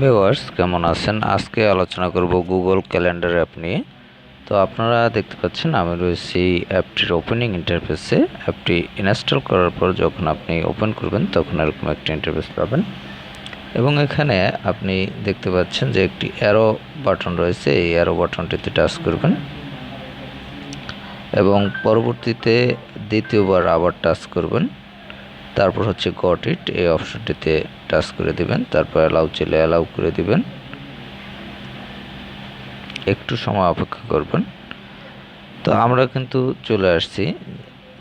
Viewers কেমন আছেন? আজকে আলোচনা করব গুগল ক্যালেন্ডার অ্যাপ নিয়ে। তো আপনারা দেখতে পাচ্ছেন আমি রয়েছি অ্যাপটির ওপেনিং ইন্টারফেসে। অ্যাপটি ইনস্টল করার পর যখন আপনি ওপেন করবেন তখন এরকম একটা ইন্টারফেস পাবেন এবং এখানে আপনি দেখতে পাচ্ছেন যে একটি অ্যারো বাটন রয়েছে। এই অ্যারো বাটনটিতে টাচ করবেন এবং পরবর্তীতে দ্বিতীয়বার আবার টাচ করবেন। তারপর হচ্ছে গট ইট এই অপশনটিতে টাচ করে দিবেন, তারপর অ্যালাউ চাইলে অ্যালাউ করে দিবেন। একটু সময় অপেক্ষা করবেন। তো আমরা কিন্তু চলে আসছি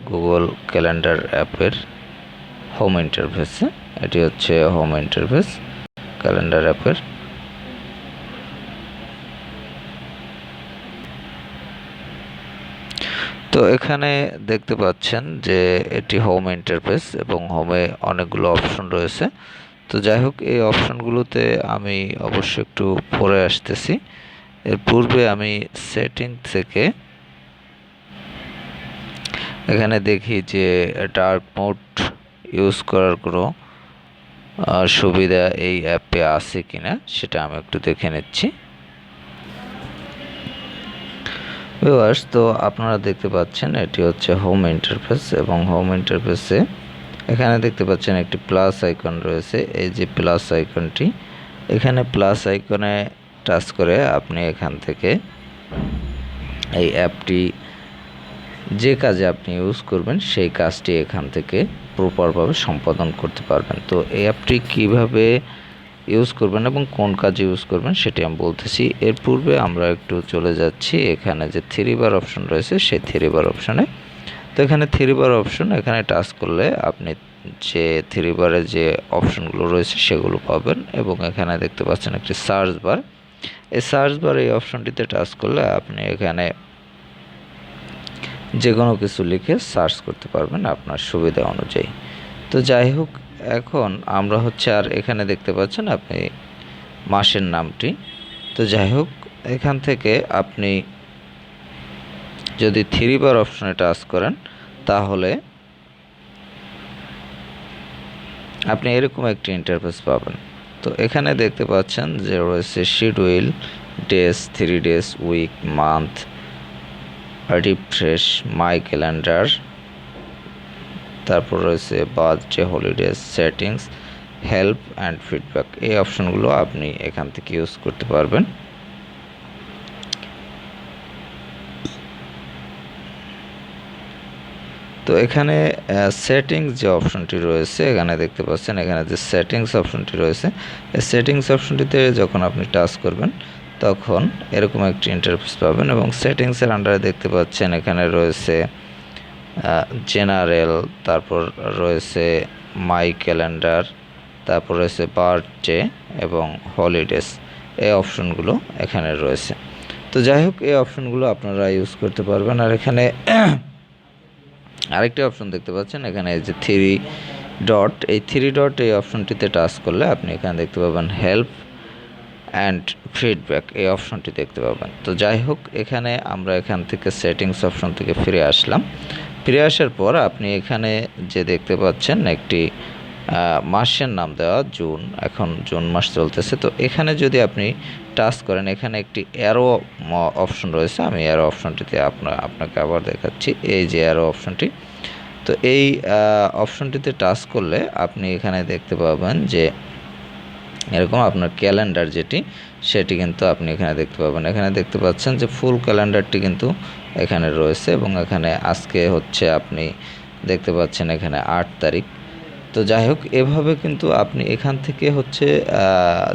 গুগল ক্যালেন্ডার অ্যাপের হোম ইন্টারফেসে। এটি হচ্ছে হোম ইন্টারফেস ক্যালেন্ডার অ্যাপের। তো এখানে দেখতে পাচ্ছেন যে এটি হোম ইন্টারফেস এবং হোমে অনেকগুলো অপশন রয়েছে। তো যাই হোক, এই অপশনগুলোতে আমি অবশ্য একটু পরে আসতেছি। এর পূর্বে আমি সেটিং থেকে এখানে দেখি যে ডার্ক মোড ইউজ করার কোনো সুবিধা এই অ্যাপে আছে কিনা সেটা আমি একটু দেখে নিচ্ছি। ভিউয়ার্স, তো আপনারা দেখতে পাচ্ছেন এটি হচ্ছে হোম ইন্টারফেস এবং হোম ইন্টারফেসে এখানে দেখতে পাচ্ছেন একটি প্লাস আইকন রয়েছে। এই যে প্লাস আইকনটি, এখানে প্লাস আইকনে টাচ করে আপনি এখান থেকে এই অ্যাপটি যে কাজে আপনি ইউজ করবেন সেই কাজটি এখান থেকে প্রপারভাবে সম্পাদন করতে পারবেন। তো এই অ্যাপটি কীভাবে ইউজ করবেন এবং কোন কাজে ইউজ করবেন সেটি আমি বলতেছি। এর পূর্বে আমরা একটু চলে যাচ্ছি এখানে যে থ্রি বার অপশন রয়েছে সেই থ্রি বার অপশনে। তো এখানে থ্রি বার অপশন এখানে টাচ করলে আপনি যে থ্রি বারে যে অপশনগুলো রয়েছে সেগুলো পাবেন এবং এখানে দেখতে পাচ্ছেন একটি সার্চ বার। এই সার্চ বার এই অপশনটিতে টাচ করলে আপনি এখানে যে কোনো কিছু লিখে সার্চ করতে পারবেন আপনার সুবিধা অনুযায়ী। তো যাই হোক, এখন আমরা হচ্ছে আর এখানে দেখতে পাচ্ছেন আপনি মাসের নামটি। তো যাই হোক, এখান থেকে আপনি যদি থ্রি বার অপশনে টাচ করেন তাহলে আপনি এরকম একটি ইন্টারফেস পাবেন। তো এখানে দেখতে পাচ্ছেন যে রয়েছে schedule, days, 3 days, week, month, refresh, my calendar, তারপর রয়েছে birthday, holidays, settings, help and feedback. এই অপশনগুলো আপনি এখান থেকে ইউজ করতে পারবেন। তো এখানে সেটিংস যে অপশনটি রয়েছে এখানে দেখতে পাচ্ছেন, এখানে যে সেটিংস অপশনটি রয়েছে এই সেটিংস অপশনটিতে যখন আপনি টাচ করবেন তখন এরকম একটি ইন্টারফেস পাবেন এবং সেটিংসের আন্ডারে দেখতে পাচ্ছেন এখানে রয়েছে জেনারেল, তারপর রয়েছে মাই ক্যালেন্ডার, তারপর রয়েছে বার্থডে এবং হলিডেজ। এই অপশনগুলো এখানে রয়েছে। তো যাই হোক, এই অপশনগুলো আপনারা ইউজ করতে পারবেন। আর এখানে আরেকটি অপশন দেখতে পাচ্ছেন এখানে যে থ্রি ডট, এই থ্রি ডট এই অপশনটিতে টাচ করলে আপনি এখানে দেখতে পাবেন হেল্প অ্যান্ড ফিডব্যাক, এই অপশনটি দেখতে পাবেন। তো যাই হোক, এখানে আমরা এখান থেকে সেটিংস অপশন থেকে ফিরে আসলাম। ফিরে আসার পর আপনি এখানে যে দেখতে পাচ্ছেন একটি মাসের নাম দেওয়া জুন, এখন জুন মাস চলতেছে। তো এখানে যদি আপনি টাচ করেন এখানে একটি অ্যারো অপশন রয়েছে। আমি অ্যারো অপশনটিতে আপনাকে আবার দেখাচ্ছি। এই যে অ্যারো অপশনটি, তো এই অপশনটিতে টাচ করলে আপনি এখানে দেখতে পাবেন যে এরকম আপনার ক্যালেন্ডার যেটি সেটি কিন্তু আপনি এখানে দেখতে পাবেন। এখানে দেখতে পাচ্ছেন যে ফুল ক্যালেন্ডারটি কিন্তু এখানে রয়েছে এবং এখানে আজকে হচ্ছে আপনি দেখতে পাচ্ছেন এখানে 8 তারিখ। তো যাই হোক, এভাবে কিন্তু আপনি এখান থেকে হচ্ছে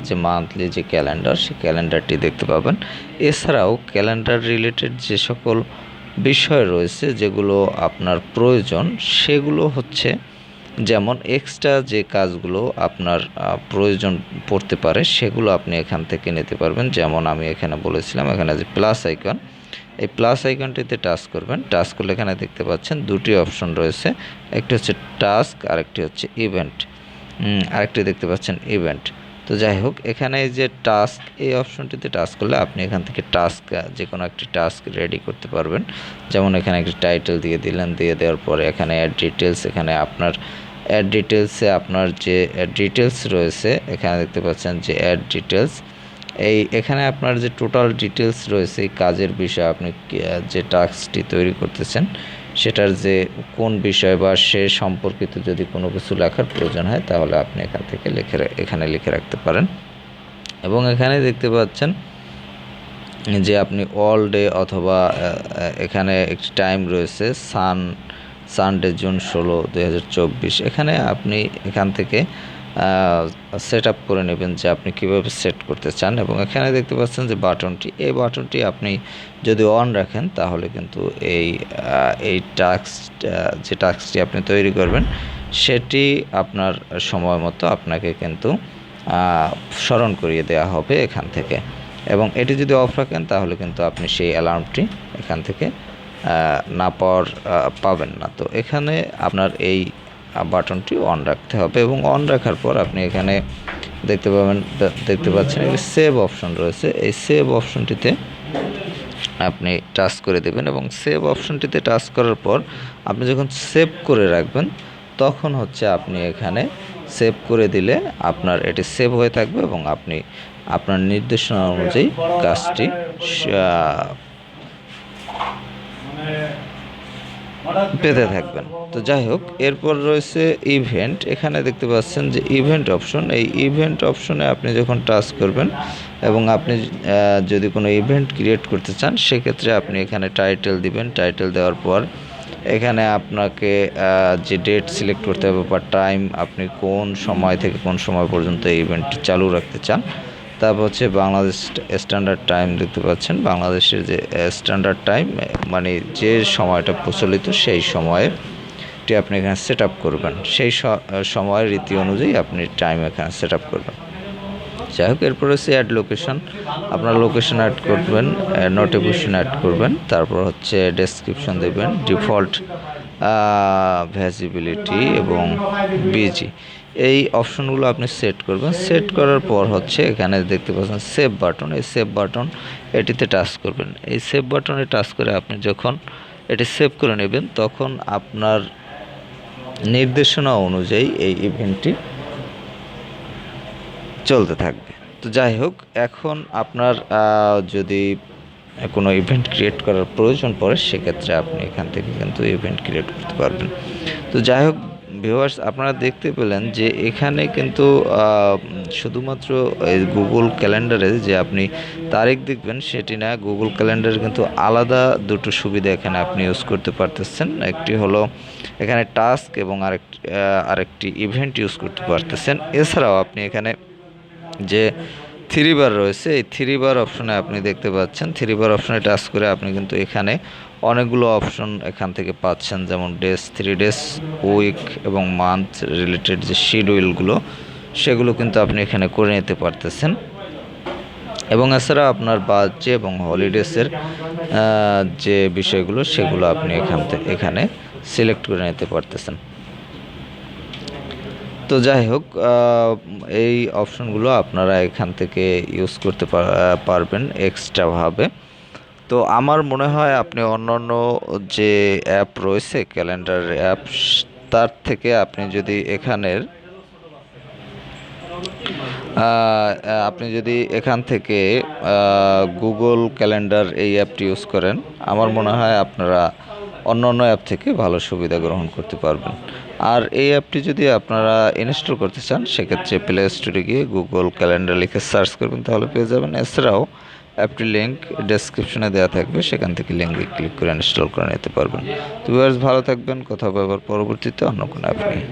যে মান্থলি যে ক্যালেন্ডার সেই ক্যালেন্ডারটি দেখতে পাবেন। এছাড়াও ক্যালেন্ডার রিলেটেড যে সকল বিষয় রয়েছে যেগুলো আপনার প্রয়োজন সেগুলো হচ্ছে, যেমন এক্সট্রা যে কাজগুলো আপনার প্রয়োজন পড়তে পারে সেগুলো আপনি এখান থেকে নিতে পারবেন। যেমন আমি এখানে বলেছিলাম এখানে যে প্লাস আইকন, এই প্লাস আইকনটিতে টাচ করবেন। টাচ করলে এখানে দেখতে পাচ্ছেন দুটি অপশন রয়েছে, একটি হচ্ছে টাস্ক আর একটি হচ্ছে ইভেন্ট, আরেকটি দেখতে পাচ্ছেন ইভেন্ট। তো যাই হোক, এখানে এই যে টাস্ক এই অপশনটিতে টাচ করলে আপনি এখান থেকে টাস্ক যে কোনো একটি টাস্ক রেডি করতে পারবেন। যেমন এখানে একটি টাইটেল দিয়ে দিলেন, দিয়ে দেওয়ার পরে এখানে অ্যাড ডিটেলস, এখানে আপনার অ্যাড ডিটেলসে আপনার যে ডিটেলস রয়েছে এখানে দেখতে পাচ্ছেন যে অ্যাড ডিটেলস, এখানে আপনার যে টোটাল ডিটেলস রয়েছে এই কাজের বিষয়ে আপনি যে টাস্কটি তৈরি করতেছেন সেটার যে কোন বিষয় বা সে সম্পর্কিত যদি কোনো কিছু লেখার প্রয়োজন হয় তাহলে আপনি এখান থেকে এখানে লিখে রাখতে পারেন। এবং এখানে দেখতে পাচ্ছেন যে আপনি অল ডে অথবা এখানে একটি টাইম রয়েছে সানডে জুন 16, 2024। এখানে আপনি এখান থেকে সেট আপ করে নেবেন যে আপনি কীভাবে সেট করতে চান। এবং এখানে দেখতে পাচ্ছেন যে এই বাটনটি আপনি যদি অন রাখেন তাহলে কিন্তু এই যে টাস্কটি আপনি তৈরি করবেন সেটি আপনার সময় মতো আপনাকে কিন্তু স্মরণ করিয়ে দেওয়া হবে এখান থেকে। এবং এটি যদি অফ রাখেন তাহলে কিন্তু আপনি সেই অ্যালার্মটি এখান থেকে পাবেন না। তো এখানে আপনার এই বাটনটি অন রাখতে হবে এবং অন রাখার পর আপনি এখানে দেখতে পাচ্ছেন সেভ অপশন রয়েছে। এই সেভ অপশনটিতে আপনি টাচ করে দেবেন এবং সেভ অপশনটিতে টাচ করার পর আপনি যখন সেভ করে রাখবেন তখন হচ্ছে আপনি এখানে সেভ করে দিলে আপনার এটি সেভ হয়ে থাকবে এবং আপনি আপনার নির্দেশনা অনুযায়ী কাজটি পেতে থাকবেন। তো যাই হোক, এরপর রয়েছে ইভেন্ট। এখানে দেখতে পাচ্ছেন যে ইভেন্ট অপশন, এই ইভেন্ট অপশনে আপনি যখন টাচ করবেন এবং আপনি যদি কোনো ইভেন্ট ক্রিয়েট করতে চান সেক্ষেত্রে আপনি এখানে টাইটেল দিবেন। টাইটেল দেওয়ার পর এখানে আপনাকে যে ডেট সিলেক্ট করতে হবে বা টাইম, আপনি কোন সময় থেকে কোন সময় পর্যন্ত এই ইভেন্টটি চালু রাখতে চান। তারপর হচ্ছে বাংলাদেশ স্ট্যান্ডার্ড টাইম দেখতে পাচ্ছেন, বাংলাদেশের যে স্ট্যান্ডার্ড টাইম মানে যে সময়টা প্রচলিত সেই সময়টি আপনি এখানে সেট আপ করবেন, সেই সময়ের রীতি অনুযায়ী আপনি টাইম এখানে সেট আপ করবেন। যাই হোক, এরপর হচ্ছে অ্যাড লোকেশন। আপনার লোকেশন অ্যাড করবেন, নোটিফিকেশন অ্যাড করবেন, তারপর হচ্ছে ডেসক্রিপশন দেবেন, ডিফল্ট ভিজিবিলিটি এবং বিজি, এই অপশনগুলো আপনি সেট করবেন। সেট করার পর হচ্ছে এখানে দেখতে পাচ্ছেন সেভ বাটন, এই সেভ বাটন এটিতে টাচ করবেন। এই সেভ বাটনে টাচ করে আপনি যখন এটি সেভ করে নেবেন তখন আপনার নির্দেশনা অনুযায়ী এই ইভেন্টটি চলতে থাকবে। তো যাই হোক, এখন আপনার যদি কোনো ইভেন্ট ক্রিয়েট করার প্রয়োজন পড়ে সেক্ষেত্রে আপনি এখান থেকে কিন্তু ইভেন্ট ক্রিয়েট করতে পারবেন। তো যাই হোক ভিউয়ার্স, আপনারা দেখতে পেলেন যে এখানে কিন্তু শুধুমাত্র এই গুগল ক্যালেন্ডারে যে আপনি তারিখ দেখবেন সেটি না, গুগল ক্যালেন্ডারে কিন্তু আলাদা দুটো সুবিধা এখানে আপনি ইউজ করতে পারতেছেন। একটি হলো এখানে টাস্ক এবং আরেকটি ইভেন্ট ইউজ করতে পারতেছেন। এছাড়াও আপনি এখানে যে 3 বার রয়েছে, এই 3 বার অপশনে আপনি দেখতে পাচ্ছেন, 3 বার অপশনে টাচ করে আপনি কিন্তু এখানে অনেকগুলো অপশন এখান থেকে পাচ্ছেন, যেমন ডেজ, 3 ডেজ, উইক এবং মান্থ রিলেটেড যে শিডিউলগুলো সেগুলো কিন্তু আপনি এখানে করে নিতে পারতেছেন। এবং এছাড়া আপনার বার্থডে এবং হলিডেসের যে বিষয়গুলো সেগুলো আপনি এখানে সিলেক্ট করে নিতে পারতেছেন। তো যাই হোক, এই অপশনগুলো আপনারা এখান থেকে ইউজ করতে পারবেন এক্সট্রাভাবে। তো আমার মনে হয় আপনি অন্যান্য যে অ্যাপ রয়েছে ক্যালেন্ডার অ্যাপ, তার থেকে আপনি যদি এখান থেকে গুগল ক্যালেন্ডার এই অ্যাপটি ইউজ করেন, আমার মনে হয় আপনারা অন্য অ্যাপ থেকে ভালো সুবিধা গ্রহণ করতে পারবেন। আর এই অ্যাপটি যদি আপনারা ইনস্টল করতে চান সেক্ষেত্রে প্লে স্টোরে গিয়ে গুগল ক্যালেন্ডার লিখে সার্চ করবেন, তাহলে পেয়ে যাবেন। এছাড়াও অ্যাপটির লিঙ্ক ডেসক্রিপশনে দেওয়া থাকবে, সেখান থেকে লিঙ্কে ক্লিক করে ইনস্টল করে নিতে পারবেন। তো ভিউয়ার্স, ভালো থাকবেন, কথা হবে আবার পরবর্তীতে অন্য কোনো অ্যাপ নিয়ে।